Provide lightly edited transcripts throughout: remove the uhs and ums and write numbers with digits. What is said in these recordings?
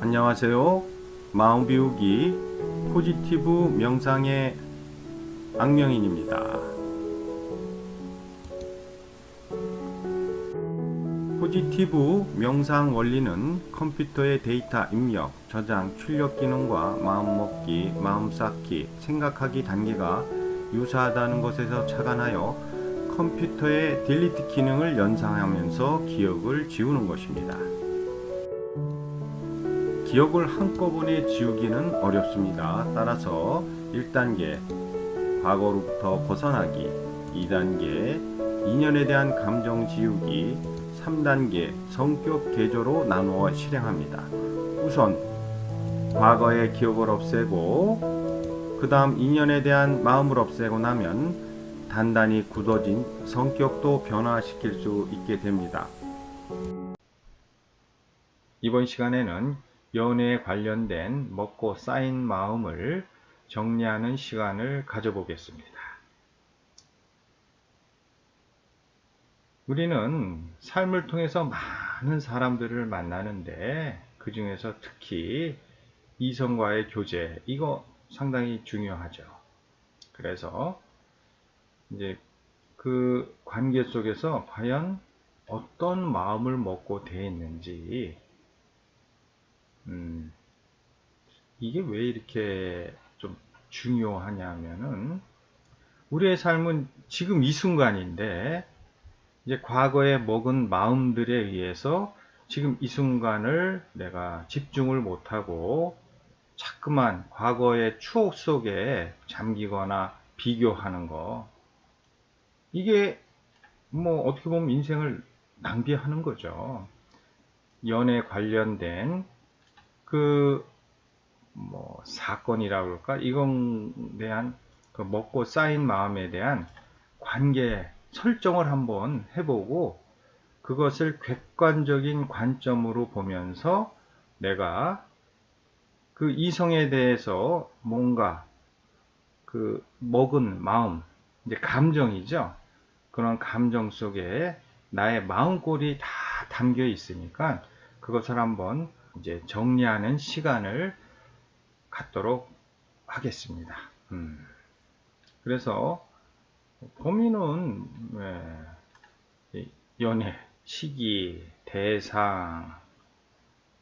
안녕하세요. 마음 비우기 포지티브 명상의 악명인입니다. 포지티브 명상 원리는 컴퓨터의 데이터 입력, 저장, 출력 기능과 마음먹기, 마음 쌓기, 생각하기 단계가 유사하다는 것에서 착안하여 컴퓨터의 딜리트 기능을 연상하면서 기억을 지우는 것입니다. 기억을 한꺼번에 지우기는 어렵습니다. 따라서 1단계 과거로부터 벗어나기, 2단계 인연에 대한 감정 지우기, 3단계 성격 개조로 나누어 실행합니다. 우선 과거의 기억을 없애고 그 다음 인연에 대한 마음을 없애고 나면 단단히 굳어진 성격도 변화시킬 수 있게 됩니다. 이번 시간에는 연애에 관련된 먹고 쌓인 마음을 정리하는 시간을 가져보겠습니다. 우리는 삶을 통해서 많은 사람들을 만나는데 그 중에서 특히 이성과의 교제, 이거 상당히 중요하죠. 그래서 이제 그 관계 속에서 과연 어떤 마음을 먹고 대했는지, 이게 왜 이렇게 좀 중요하냐면은 우리의 삶은 지금 이 순간인데 이제 과거에 먹은 마음들에 의해서 지금 이 순간을 내가 집중을 못하고 자꾸만 과거의 추억 속에 잠기거나 비교하는 거, 이게 뭐 어떻게 보면 인생을 낭비하는 거죠. 연애 관련된 그 뭐 사건이라고 그럴까, 이건 대한 그 먹고 쌓인 마음에 대한 관계 설정을 한번 해보고 그것을 객관적인 관점으로 보면서 내가 그 이성에 대해서 뭔가 그 먹은 마음, 이제 감정이죠. 그런 감정 속에 나의 마음골이 다 담겨 있으니까 그것을 한번 이제 정리하는 시간을 갖도록 하겠습니다. 그래서 범인은 연애, 시기, 대상,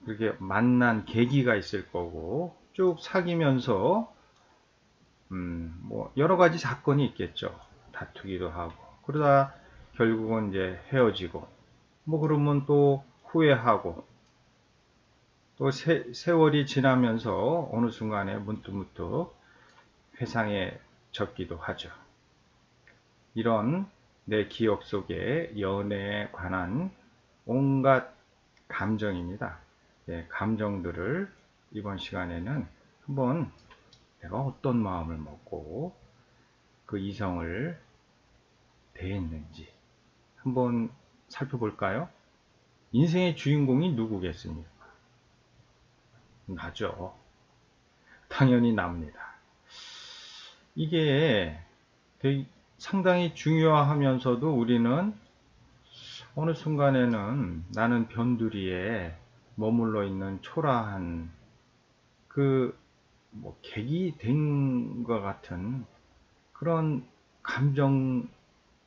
그렇게 만난 계기가 있을 거고 쭉 사귀면서 뭐 여러 가지 사건이 있겠죠. 다투기도 하고 그러다 결국은 이제 헤어지고 뭐 그러면 또 후회하고 또 세월이 지나면서 어느 순간에 문득문득 회상에 젖기도 하죠. 이런 내 기억 속에 연애에 관한 온갖 감정입니다. 네, 감정들을 이번 시간에는 한번 내가 어떤 마음을 먹고 그 이성을 대했는지 한번 살펴볼까요? 인생의 주인공이 누구겠습니까? 나죠. 당연히 납니다. 이게 되게 상당히 중요하면서도 우리는 어느 순간에는 나는 변두리에 머물러 있는 초라한 그 뭐 객이 된 것 같은 그런 감정을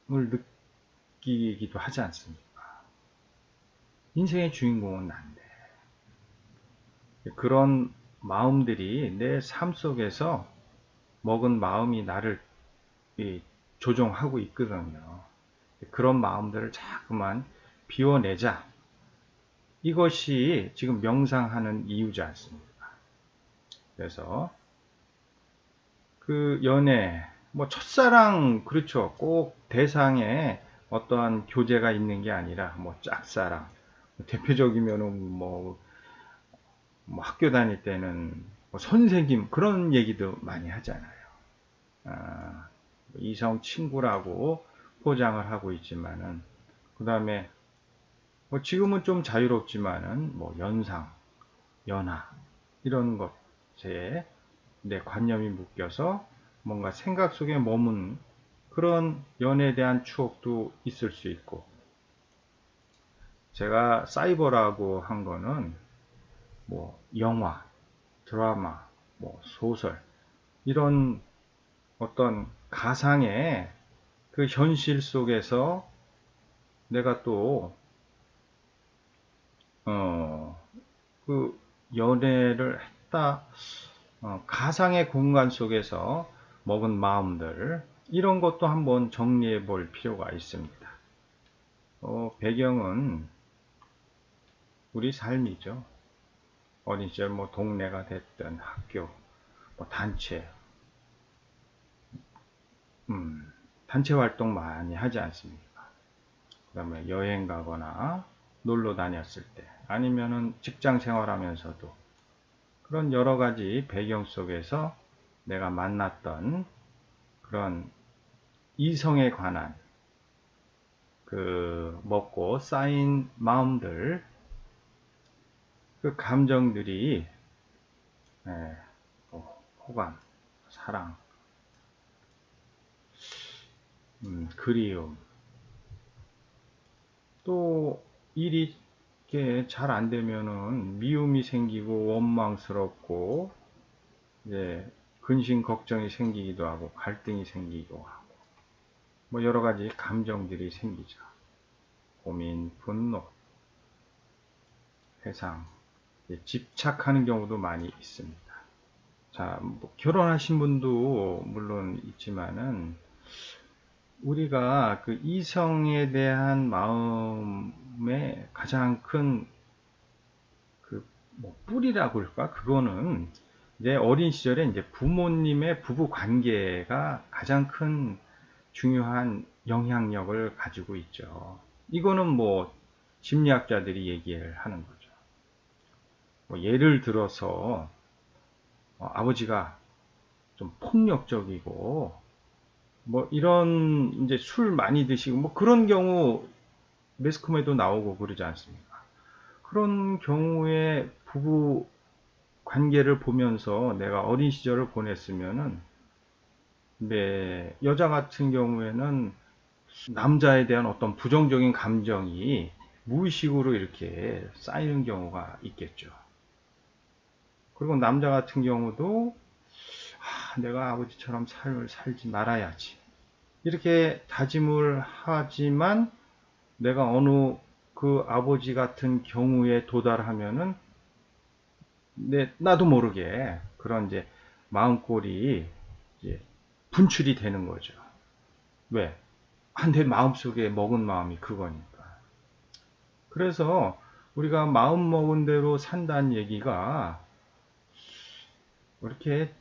느끼기도 하지 않습니까? 인생의 주인공은 난데 그런 마음들이 내 삶 속에서 먹은 마음이 나를 조종하고 있거든요. 그런 마음들을 자꾸만 비워내자. 이것이 지금 명상하는 이유지 않습니까? 그래서 그 연애, 뭐 첫사랑, 그렇죠. 꼭 대상에 어떠한 교제가 있는 게 아니라 뭐 짝사랑, 대표적이면은 뭐 학교 다닐 때는 뭐 선생님, 그런 얘기도 많이 하잖아요. 이성 친구라고 포장을 하고 있지만은 그 다음에 뭐 지금은 좀 자유롭지만은 뭐 연상, 연하 이런 것에 내 관념이 묶여서 뭔가 생각 속에 머문 그런 연애에 대한 추억도 있을 수 있고, 제가 사이버라고 한 거는 뭐 영화, 드라마, 뭐 소설 이런 어떤 가상의 그 현실 속에서 내가 또 그 연애를 했다. 가상의 공간 속에서 먹은 마음들 이런 것도 한번 정리해 볼 필요가 있습니다. 배경은 우리 삶이죠. 어린 시절 뭐 동네가 됐든 학교, 뭐 단체, 단체 활동 많이 하지 않습니까? 그 다음에 여행 가거나 놀러 다녔을 때, 아니면은 직장 생활하면서도 그런 여러 가지 배경 속에서 내가 만났던 그런 이성에 관한 그 먹고 쌓인 마음들, 그 감정들이 호감, 사랑, 그리움, 또 일이 잘 안 되면은 미움이 생기고 원망스럽고 이제 근심 걱정이 생기기도 하고 갈등이 생기고 하고 뭐 여러 가지 감정들이 생기죠. 고민, 분노, 회상, 집착하는 경우도 많이 있습니다. 자, 뭐 결혼하신 분도 물론 있지만은 우리가 그 이성에 대한 마음의 가장 큰 그 뭐 뿌리라고 할까? 그거는 이제 어린 시절에 이제 부모님의 부부 관계가 가장 큰 중요한 영향력을 가지고 있죠. 이거는 뭐 심리학자들이 얘기를 하는 거죠. 뭐 예를 들어서 아버지가 좀 폭력적이고 뭐 이런 이제 술 많이 드시고 뭐 그런 경우 매스컴에도 나오고 그러지 않습니까? 그런 경우에 부부 관계를 보면서 내가 어린 시절을 보냈으면은 네, 여자 같은 경우에는 남자에 대한 어떤 부정적인 감정이 무의식으로 이렇게 쌓이는 경우가 있겠죠. 그리고 남자 같은 경우도 내가 아버지처럼 삶을 살지 말아야지. 이렇게 다짐을 하지만 내가 어느 그 아버지 같은 경우에 도달하면은 나도 모르게 그런 이제 마음골이 이제 분출이 되는 거죠. 왜? 내 마음속에 먹은 마음이 그거니까. 그래서 우리가 마음 먹은 대로 산다는 얘기가 이렇게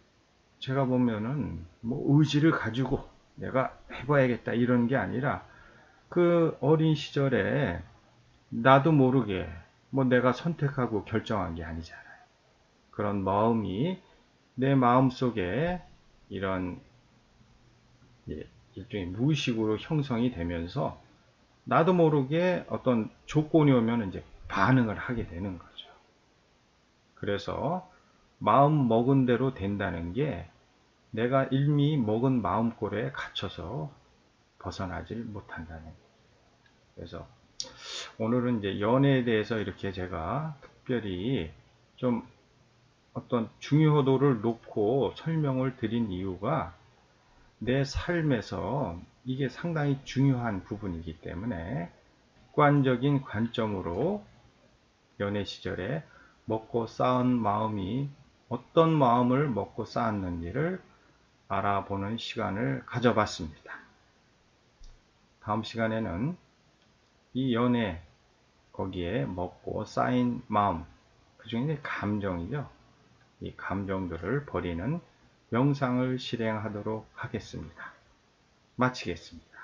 제가 보면은 뭐 의지를 가지고 내가 해봐야겠다 이런 게 아니라 그 어린 시절에 나도 모르게 뭐 내가 선택하고 결정한 게 아니잖아요. 그런 마음이 내 마음 속에 이런 일종의 무의식으로 형성이 되면서 나도 모르게 어떤 조건이 오면 이제 반응을 하게 되는 거죠. 그래서 마음 먹은 대로 된다는 게 내가 이미 먹은 마음골에 갇혀서 벗어나질 못한다는 거예요. 그래서 오늘은 이제 연애에 대해서 이렇게 제가 특별히 좀 어떤 중요도를 놓고 설명을 드린 이유가 내 삶에서 이게 상당히 중요한 부분이기 때문에 객관적인 관점으로 연애 시절에 먹고 쌓은 마음이 어떤 마음을 먹고 쌓았는지를 알아보는 시간을 가져봤습니다. 다음 시간에는 이 연애 거기에 먹고 쌓인 마음, 그 중에 감정이죠. 이 감정들을 버리는 명상을 실행하도록 하겠습니다. 마치겠습니다.